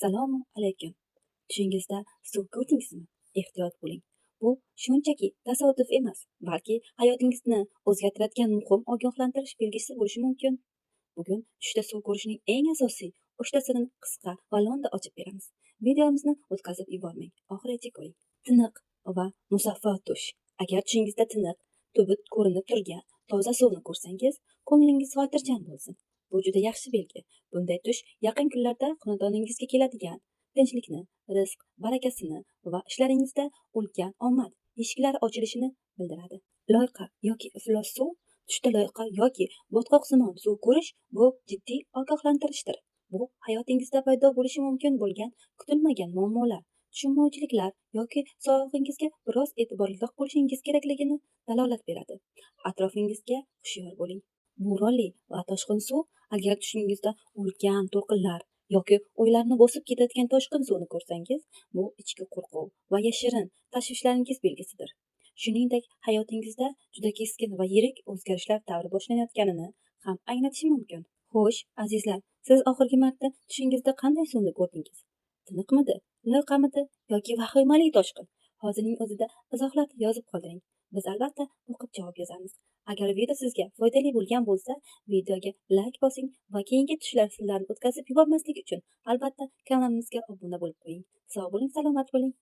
Assalomu alaykum. Tushingizda suv ko'rdingizmi? Ehtiyot bo'ling. Bu shunchaki tasodif emas, balki hayotingizni o'zgartiradigan muhim ogohlantirish belgisi bo'lishi mumkin. Bugun tushda suv ko'rishning eng asosiy uchtasini qisqa va lo'nda ochib beramiz. Videomizni o'tkazib yubormang, oxirigacha ko'ring. Tiniq va musaffo tush. Agar tushingizda tiniq, tubi ko'rinib turgan toza suvni ko'rsangiz, ko'nglingiz xotirjam bo'lsin. Bu juda yaxshi belgi. Bunday tush yaqin kunlarda xonadoningizga keladigan tinchlikni, rizq, barakasini va ishlaringizda ulkan omad eshiklari ochilishini bildiradi. Loyqa yoki iflos suv, tushda loyqa yoki botqoqsimon suv ko'rish bu jiddiy ogohlantirishdir. Bu hayotingizda paydo bo'lishi mumkin bo'lgan kutilmagan muammolar, tushunmovchiliklar yoki sog'lig'ingizga biroz e'tiborliroq bo'lishingiz kerakligini dalolat beradi. Atrofingizga hushyor bo'ling. Bo'ronli va toshqin suv, agar tushingizda ulkan to'lqinlar yoki o'ylarni bosib ketadigan toshqin suvni ko'rsangiz, bu ichki qo'rquv va yashirin tashvishlaringiz belgisidir. Shuningdek, hayotingizda juda keskin va yirik o'zgarishlar davri boshlanayotganini ham anglatishi mumkin. Xo'sh, azizlar, siz oxirgi marta tushingizda qanday suvni ko'rdingiz? Tiniqmidi, loyqamidi yoki vahimali toshqin? Hozirning o'zida izohlarni yozib qoldiring. Biz albatta o'qib javob yozamiz. Agar video sizga foydali bo'lgan bo'lsa, videoga like bosing va keyingi tushlar sizlarni o'tkazib yubormaslik uchun albatta kanalimizga obuna bo'lib qo'ying. Sog' bo'ling, salomat bo'ling.